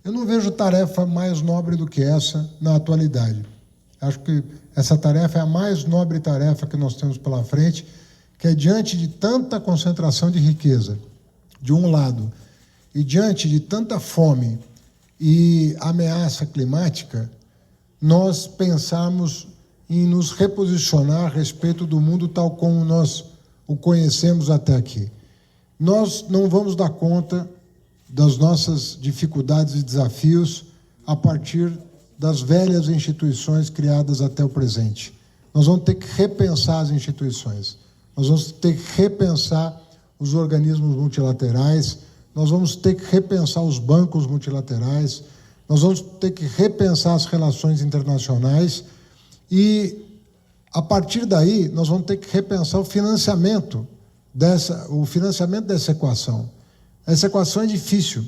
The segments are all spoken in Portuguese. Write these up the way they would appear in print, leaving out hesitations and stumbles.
Eu não vejo tarefa mais nobre do que essa na atualidade. Acho que essa tarefa é a mais nobre tarefa que nós temos pela frente, que é diante de tanta concentração de riqueza, de um lado, e diante de tanta fome e ameaça climática, nós pensarmos em nos reposicionar a respeito do mundo tal como nós o conhecemos até aqui. Nós não vamos dar conta das nossas dificuldades e desafios a partir das velhas instituições criadas até o presente. Nós vamos ter que repensar as instituições, nós vamos ter que repensar os organismos multilaterais, nós vamos ter que repensar os bancos multilaterais, nós vamos ter que repensar as relações internacionais e, a partir daí, nós vamos ter que repensar o financiamento dessa equação. Essa equação é difícil.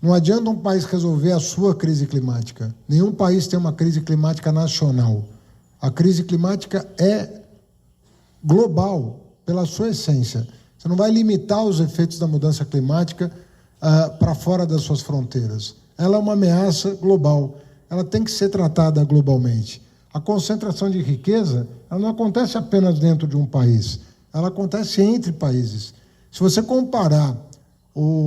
Não adianta um país resolver a sua crise climática. Nenhum país tem uma crise climática nacional. A crise climática é global, pela sua essência. Você não vai limitar os efeitos da mudança climática para fora das suas fronteiras. Ela é uma ameaça global. Ela tem que ser tratada globalmente. A concentração de riqueza, ela não acontece apenas dentro de um país. Ela acontece entre países. Se você comparar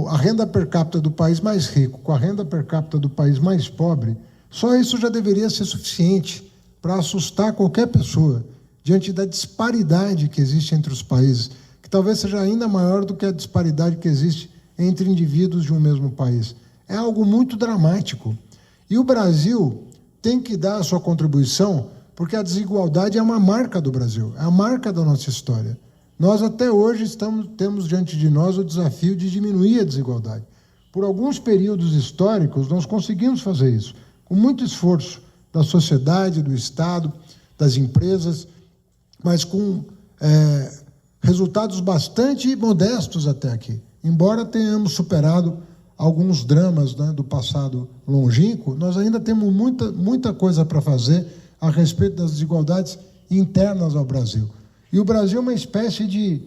a renda per capita do país mais rico com a renda per capita do país mais pobre, só isso já deveria ser suficiente para assustar qualquer pessoa diante da disparidade que existe entre os países, que talvez seja ainda maior do que a disparidade que existe entre indivíduos de um mesmo país. É algo muito dramático. E o Brasil tem que dar a sua contribuição, porque a desigualdade é uma marca do Brasil, é a marca da nossa história. Nós, até hoje, temos diante de nós o desafio de diminuir a desigualdade. Por alguns períodos históricos, nós conseguimos fazer isso, com muito esforço da sociedade, do Estado, das empresas, mas com resultados bastante modestos até aqui. Embora tenhamos superado alguns dramas, né, do passado longínquo, nós ainda temos muita coisa para fazer a respeito das desigualdades internas ao Brasil. E o Brasil é uma espécie de...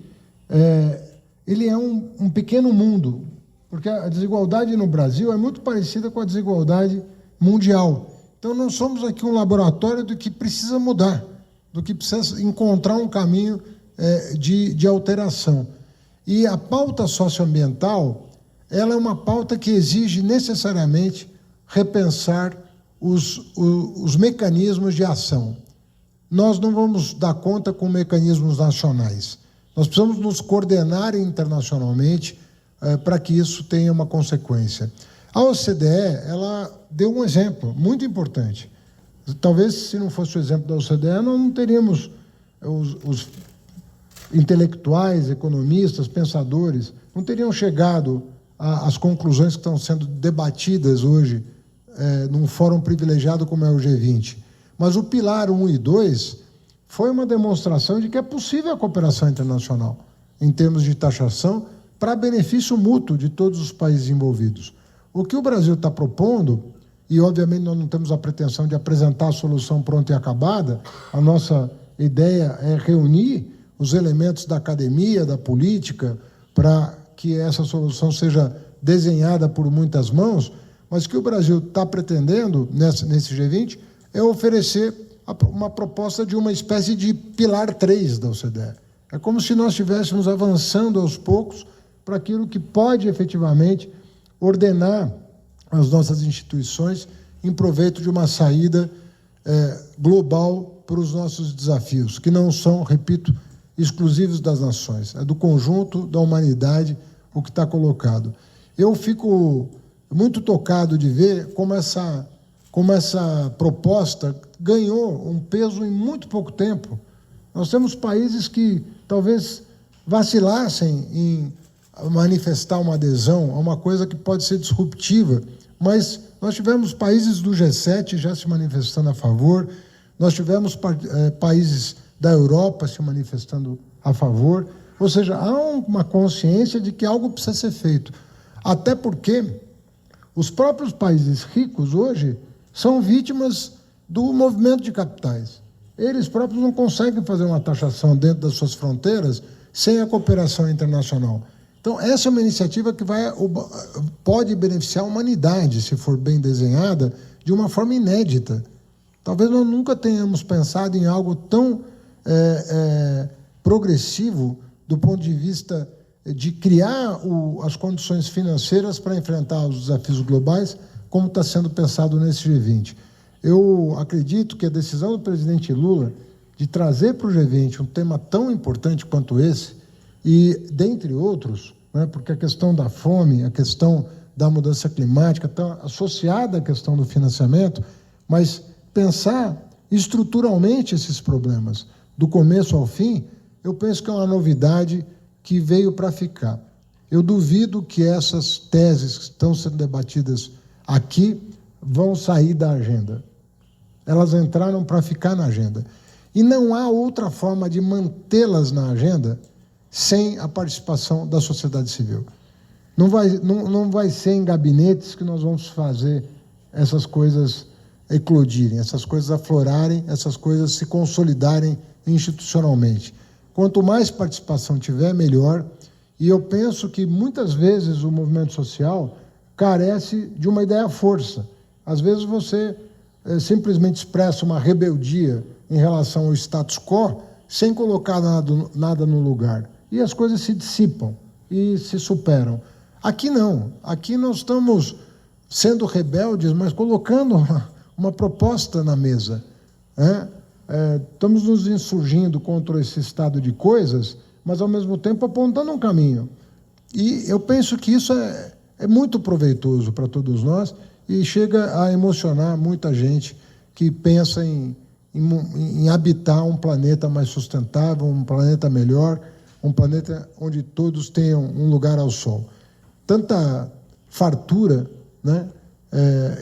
ele é um pequeno mundo, porque a desigualdade no Brasil é muito parecida com a desigualdade mundial. Então, nós somos aqui um laboratório do que precisa mudar, do que precisa encontrar um caminho de alteração. E a pauta socioambiental, ela é uma pauta que exige necessariamente repensar os mecanismos de ação. Nós não vamos dar conta com mecanismos nacionais. Nós precisamos nos coordenar internacionalmente para que isso tenha uma consequência. A OCDE, ela deu um exemplo muito importante. Talvez, se não fosse o exemplo da OCDE, nós não teríamos os intelectuais, economistas, pensadores, não teriam chegado às conclusões que estão sendo debatidas hoje num fórum privilegiado como é o G20. Mas o pilar 1 e 2 foi uma demonstração de que é possível a cooperação internacional em termos de taxação para benefício mútuo de todos os países envolvidos. O que o Brasil está propondo, e obviamente nós não temos a pretensão de apresentar a solução pronta e acabada, a nossa ideia é reunir os elementos da academia, da política, para que essa solução seja desenhada por muitas mãos, mas o que o Brasil está pretendendo nesse G20 é oferecer uma proposta de uma espécie de pilar 3 da OCDE. É como se nós estivéssemos avançando aos poucos para aquilo que pode efetivamente ordenar as nossas instituições em proveito de uma saída global para os nossos desafios, que não são, repito, exclusivos das nações, é do conjunto da humanidade o que está colocado. Eu fico muito tocado de ver como essa proposta ganhou um peso em muito pouco tempo. Nós temos países que talvez vacilassem em manifestar uma adesão a uma coisa que pode ser disruptiva, mas nós tivemos países do G7 já se manifestando a favor, nós tivemos países da Europa se manifestando a favor, ou seja, há uma consciência de que algo precisa ser feito, até porque os próprios países ricos hoje são vítimas do movimento de capitais. Eles próprios não conseguem fazer uma taxação dentro das suas fronteiras sem a cooperação internacional. Então, Então, essa é uma iniciativa que pode beneficiar a humanidade, se for bem desenhada, de uma forma inédita. Talvez nós nunca tenhamos pensado em algo tão progressivo do ponto de vista de criar as condições financeiras para enfrentar os desafios globais, como está sendo pensado nesse G20. Eu acredito que a decisão do presidente Lula de trazer para o G20 um tema tão importante quanto esse, e, dentre outros, né, porque a questão da fome, a questão da mudança climática está associada à questão do financiamento, mas pensar estruturalmente esses problemas, do começo ao fim, eu penso que é uma novidade que veio para ficar. Eu duvido que essas teses que estão sendo debatidas aqui vão sair da agenda. Elas entraram para ficar na agenda. E não há outra forma de mantê-las na agenda sem a participação da sociedade civil. Não vai ser em gabinetes que nós vamos fazer essas coisas eclodirem, essas coisas aflorarem, essas coisas se consolidarem institucionalmente. Quanto mais participação tiver, melhor. E eu penso que, muitas vezes, o movimento social carece de uma ideia-força. Às vezes você simplesmente expressa uma rebeldia em relação ao status quo, sem colocar nada no lugar. E as coisas se dissipam e se superam. Aqui não. Aqui nós estamos sendo rebeldes, mas colocando uma proposta na mesa. Estamos nos insurgindo contra esse estado de coisas, mas, ao mesmo tempo, apontando um caminho. E eu penso que isso é muito proveitoso para todos nós e chega a emocionar muita gente que pensa em habitar um planeta mais sustentável, um planeta melhor, um planeta onde todos tenham um lugar ao sol. Tanta fartura, né,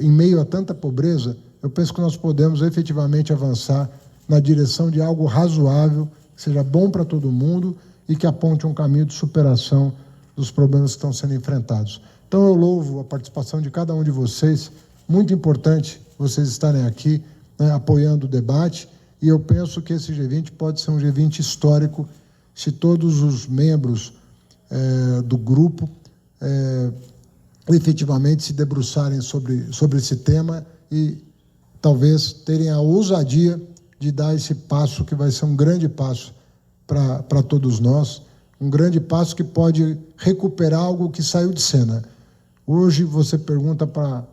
em meio a tanta pobreza, eu penso que nós podemos efetivamente avançar na direção de algo razoável, que seja bom para todo mundo e que aponte um caminho de superação dos problemas que estão sendo enfrentados. Então, eu louvo a participação de cada um de vocês, muito importante vocês estarem aqui, né, apoiando o debate, e eu penso que esse G20 pode ser um G20 histórico se todos os membros do grupo efetivamente se debruçarem sobre esse tema e talvez terem a ousadia de dar esse passo que vai ser um grande passo para todos nós, um grande passo que pode recuperar algo que saiu de cena. Hoje você pergunta para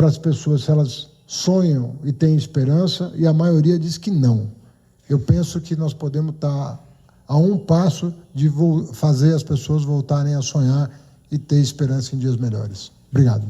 as pessoas se elas sonham e têm esperança, e a maioria diz que não. Eu penso que nós podemos estar a um passo de fazer as pessoas voltarem a sonhar e ter esperança em dias melhores. Obrigado.